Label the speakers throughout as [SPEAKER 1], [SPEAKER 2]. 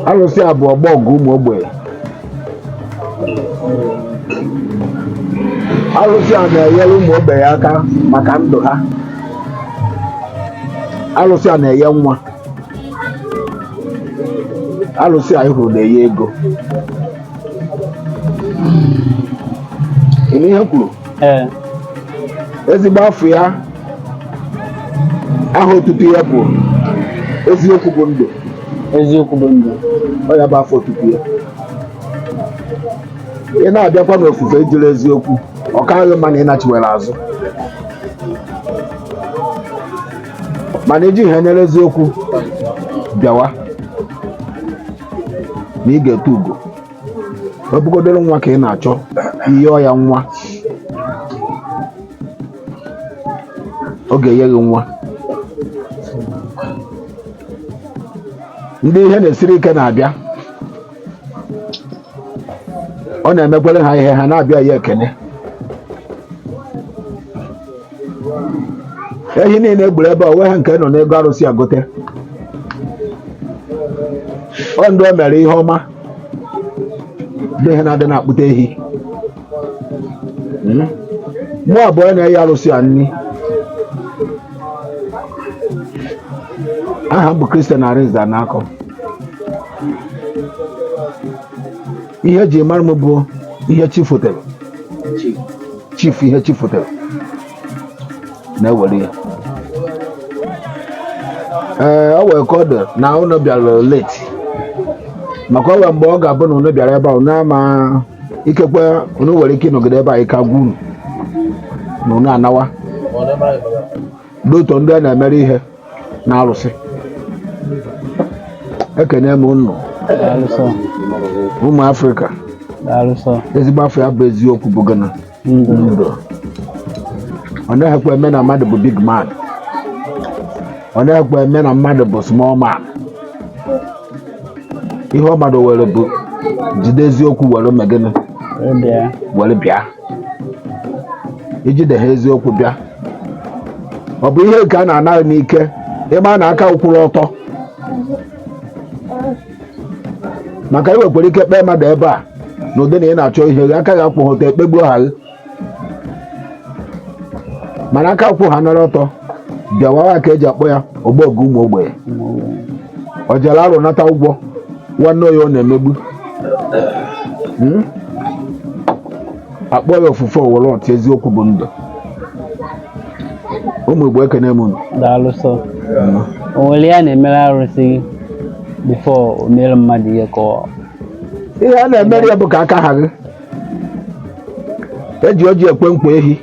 [SPEAKER 1] Arụsị a bụ ọgbọgụ ụmụ ogbenye. Arụsị a na-enyere ụmụ ogbenye aka maka ndụ ha. Arụsị a na-enye nwa. Arụsị a ịhụrụ na-enye ego. Ịnụ ihe kwuru? Ezigbo afọ ya aha otutu ya bụ eziokwu bụ ndụ.
[SPEAKER 2] Eziokwu bụ ndụ.
[SPEAKER 1] Ọ ya bụ afọ otutu ya. Ị na-abịakwa n'ofufe ijiri eziokwu, ọ karịghị mma na ị nachiwere azụ. Mana iji ihe nyere eziokwu bịawa na ị ga-ete ugo. Ọ bụgodoro nwa ka ị na-achọ ihe ọya nwa, ọ ga-enye gị nwa. Ndị ihe na-esiri ike na-abịa, ọ na-emekwere ha ihe ha na-abịa ya ekene. Ehi niile egburu ebe a onwe ha nke nọ n'ego arụsị agote. Ọ ndị o mere ihe ọma ndị ihe na-adị na-akpụta ehi. Mụ abụọ na-eyi arụsị a nni. Aha m bụ Christian Arinze Anakọ. Ihe eji mara m bụ ihe chi fotere. Chief ihe chi fotere na-ewere ya. Ọ wee ka ọ dị na unu bịara late, maka ọ wee mgbe ọ ga-abụ na unu bịara ebe a unu ama ikekwe unu nwere ike ịnọgide ebe a ike agwụ unu na unu anawa n'otu ndị a na-emere ihe na arụsị. Ekene m unu ụmụ Afrịka. Ezigbo afọ ya bụ eziokwu bụ gana ndụ. Ọ naghịkwa eme na mmadụ bụ big man. Ọ naghịkwa eme na mmadụ bụ small man. Ihe ọ mmadụ were bụ jide eziokwu were megịnị were bịa. Ijide ha eziokwu bịa. Ọ bụ ihe nke a na-anaghị n'ike ịma na aka kwụrụ ọtọ, maka iwekwara ike kpee mmadụ ebe a na ụdị na ị na-achọ ihe gị aka gị akwụghị ọtọ ekpegbuo ha gị. Mana aka kwụ ha nọrọ ọtọ bịawawa ka eji akpọ ya ọgbọgụ ụmụ ogbenye. Ọ jere arụ nata ụgwọ nwanne ya ọ na-emegbu, akpọ ya ofufe owere ọtụ eziokwu bụ ndụ. Ụmụ Igbo ekene m unu.
[SPEAKER 2] Daalụ sọ. O nwere ya na-emere arụsị bifo o mere mmadụ ihe ka
[SPEAKER 1] ihe a na-emere ya bụ ka aka ha gị. Eji oji ekwe nkwa ehi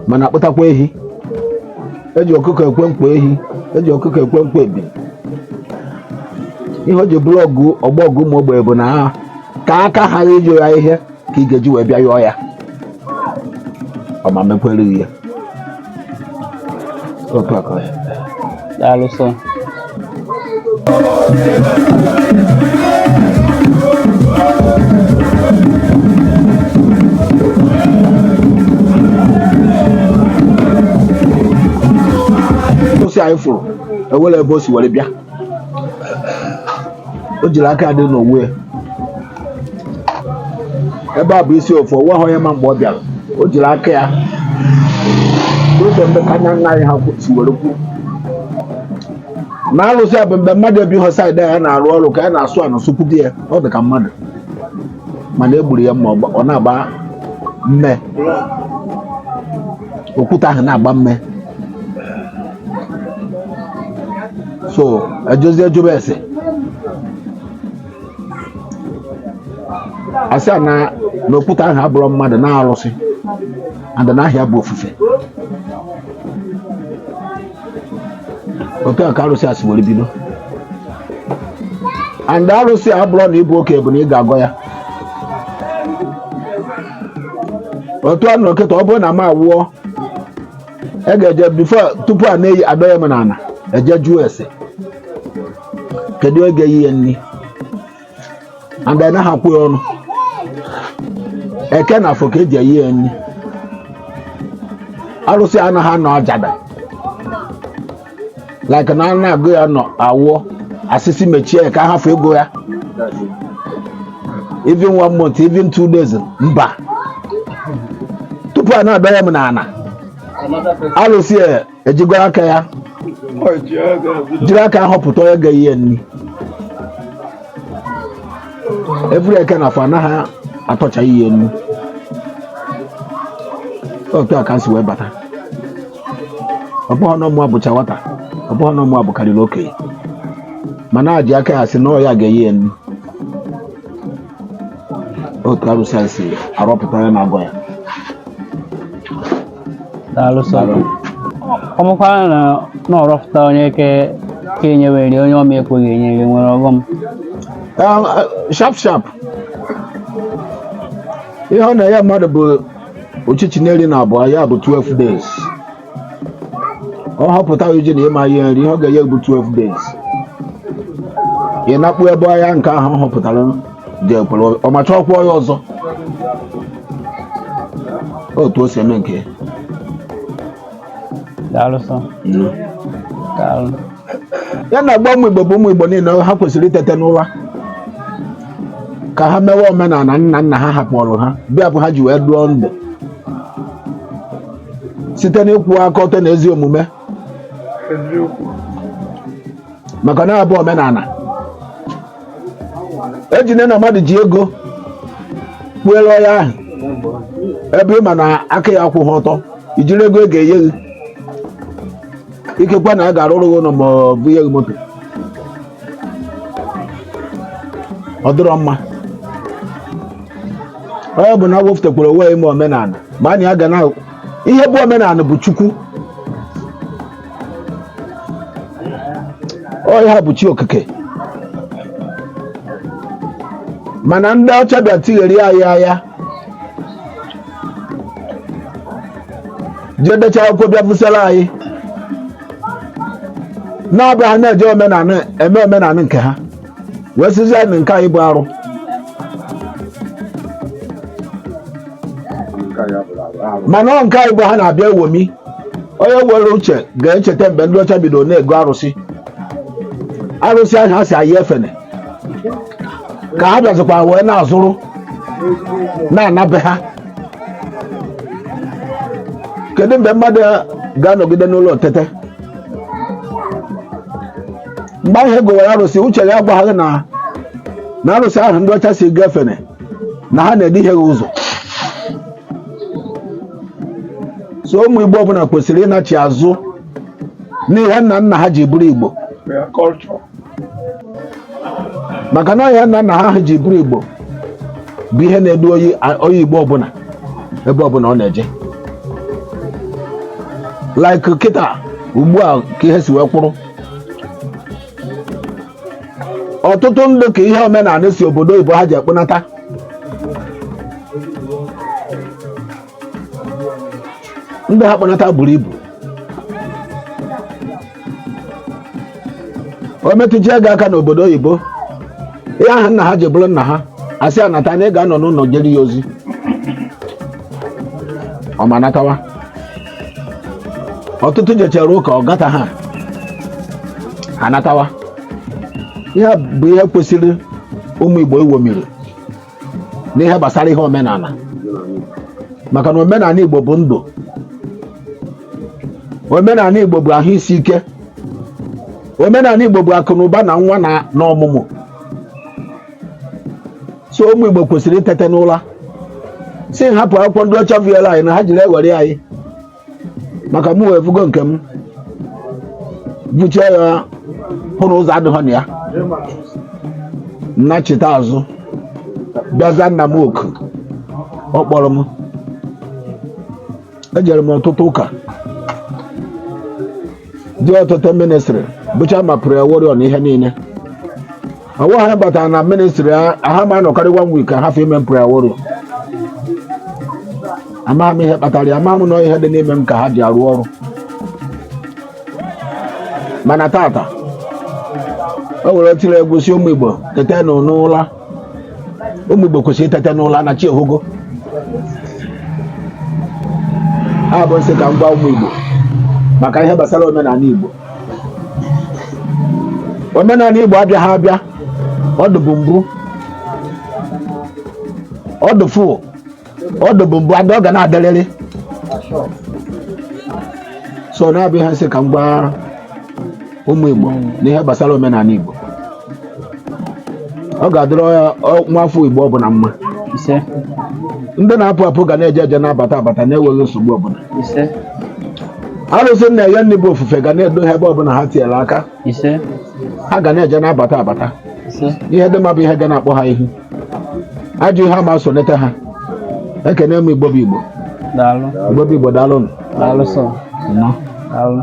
[SPEAKER 1] mana akpụtakwa ehi. Eji ọkụkọ ekwe nkwa ehi, eji ọkụkọ ekwe nkwa ebi. Ihe o ji bụrụ ọgbọgụ ụmụ ogbenye bụ na ha ka aka ha iji ya ihe ka ị ga-eji wee bịa yọọ ya. Ọ ma mekwere ya. Otu aka ya.
[SPEAKER 2] Daalụ sọ. Arụsị anyị fụrụ ewere ebe o si were bịa. O jiri aka dị n'onwe ya. Ebe a bụ isi ofu owe ahụ ya ma mgbe ọ bịara. O jiri aka ya ụzọ mgbe ka nna anyị ha si were kwu. Na arụsị a bụ mgbe mmadụ ebighị saịdị ya na-arụ ọrụ ka ya na-asụ anasụkwu di ya. Ọ dị ka mmadụ mana egburu ya ma ọ na-agba mme. Okwute ahụ na-agba mme. So ejozi ejobe ese asị a na n'okwute ahụ abụrụ mmadụ na-arụsị and n'ahịa bụ ofufe. Otu a ka arụsị a si were bido. And arụsị a abụrụ na ịbụ oke bụ na ị ga-agọ ya. Otu a nọ kịta ọ bụrụ na m awụọ e ga-eje tupu a na-eyi adọ ya m n'ala eje jụọ ese kedu oge yi ya nri and anaghị akwụ ya ọnụ. Eke na afọ ka eji eyi ya nri. Arụsị anaghị anọ ajada like na a na-agụ ya nọ awụọ asịsị mechie ka ahafụ ego ya even 1 month even 2 days mba tupu a na-adọnye m n'ana alụsị ejigoro aka ya jiri aka ahọpụta onye ga ihe nri every eke na afọ anaghị atọcha ihe nri otu a ka nsi wee bata ọ bụghị na ọmụ abụcha nwata ọ bụghị na ọmụ abụkarịrị okenye mana a ji aka ya sị na ọ ya ga-eyi ya nri otu arụsị anyị si arọpụta ya na-agọ ya
[SPEAKER 3] ọmụkwara na ọrọpụta onye ka enyewere onye ọma ekweghị enyere nwere ọghọm
[SPEAKER 2] sharp ihe ọ na-enye mmadụ bụ ochichi na iri na abụọ ya bụ 12 days ọ họpụta uji na ịma ihe nri ihe ọ ga-enye bụ 12 days ị na-akpụ ebe ọhịa nke ahụ ọ họpụtara dị ekpere ọmacha ọkwa ya ọzọ otu o si eme nke ya na-agba ụmụ Igbo bụ ụmụ Igbo niile ha kwesịrị itete n'ụra ka ha mewe omenala nna nna ha hapụrụ ha bịa bụ ha ji wee dụọ ndụ site n'ịkwụ aka ọtọ na ezi omume maka na abụ omenala ejine na mmadụ ji ego kpuere ọya ahụ ebe ị ma na aka ya akwụghị ọtọ ijiri ego ga-enye gị ikekwa na a ga-arụrụ gị ụlọ ma ọ bụ ihe gị moto ọ dịrọ mma onye bụ na wefụtakwara onwe ime omenala ma anyị aga na ihe bụ omenala bụ Chukwu onye ha bụ chi okike mana ndị ọcha bịa tigheri anyị anya jee decha akwụkwọ bịa fụsara anyị na-abịa ha na-eje eme omenala nke ha wee sizi anyị nke anyị bụ arụ mana ọ nke anyị bụ ha na-abịa ewomi onye nwere uche ga-echeta mgbe ndị ọcha bido na-ego arụsị ahụ ha si ayị efene ka ha bịazikwa wee na-azụrụ na-anabe ha kedu mgbe mmadụ ga-anọgide n'ụlọ tete mgbe ihe gowere arụsị uche ya agwaghị na arụsị ahụ ndị ọcha si gafene na ha na-ede ihe ụzọ so ụmụ Igbo ọbụla kwesịrị ịnachi azụ n'ihe nna nna ha ji bụrụ Igbo maka na ihe nna nna ha ji bụrụ Igbo bụ ihe na-edu onye Igbo ọbụla ebe ọbụla ọ na-eje like kịta ugbu a ka ihe si wee kwụrụ ọtụtụ ndị ka ihe omenala si obodo oyibo ha ji ekpunata ndị ha kpunata buru ibu o metụchie gị aka n'obodo oyibo ihe ahụ nna ha ji bụrụ nna ha asị anata na ị ga-anọ n'ụlọ jere ya ozi ọma natawa ọtụtụ jechara ụka ọ gata ha anatawa ihe bụ ihe kwesịrị ụmụ Igbo iwomiri n'ihe gbasara ihe omenala maka na omenala Igbo bụ ndụ omenala Igbo bụ ahụ isi ike omenala Igbo bụ akụ na ụba na nwa na ọmụmụ so ụmụ Igbo kwesịrị itete n'ụra si hapụ akwụkwọ ndị ọcha viela anyị na ha jiri ewere anyị maka mụ wee fugo nke m vuchie ya hụrụ ụzọ adịghị na ya nnachite azụ bịaza nna m oku ọ kpọrọ m ejere m ọtụtụ ụka dị ọtụtụ ministri bụcha ma prayer warrior na ihe niile ọwụ ha batara na ministri ha ma anọkarị 1 week ha fe ime prayer warrior amaghị m ihe kpatara ya amaghị m na ihe dị n'ime m ka ha ji arụ ọrụ mana tata o were tiri egwu si ụmụ Igbo tete n'ụra ụmụ Igbo kwesịrị itete n'ụra na chi ehugo ha bụ nsị ka m gwa ụmụ Igbo maka ihe gbasara omenala Igbo omenala Igbo abịaghị abịa ọdụ bụ mbụ ọdụ fụ ọdụ bụ mbụ adị ọ ga na-adịrịrị so na-abịa ha sị ka m gwa ụmụ Igbo n'ihe gbasara omenala Igbo ọ ga-adịrị nwa afọ Igbo ọbụla mma
[SPEAKER 3] ise
[SPEAKER 2] ndị na-apụ apụ ga na-eje eje na-abata abata na-enweghị nsogbu ọbụla
[SPEAKER 3] ise
[SPEAKER 2] arụsị na-enye nne bụ ofufe ga na-edo ha ebe ọbụla ha tinyere aka
[SPEAKER 3] ise
[SPEAKER 2] ha ga na-eje na-abata abata
[SPEAKER 3] ise
[SPEAKER 2] ihe dị mma bụ ihe ga na-akpọ ha ihu ajọ ihe ama sonete ha ekene m Igbo bụ Igbo
[SPEAKER 3] daalụ
[SPEAKER 2] Igbo bụ Igbo daalụ
[SPEAKER 3] daalụ sọ
[SPEAKER 2] nnọọ
[SPEAKER 3] daalụ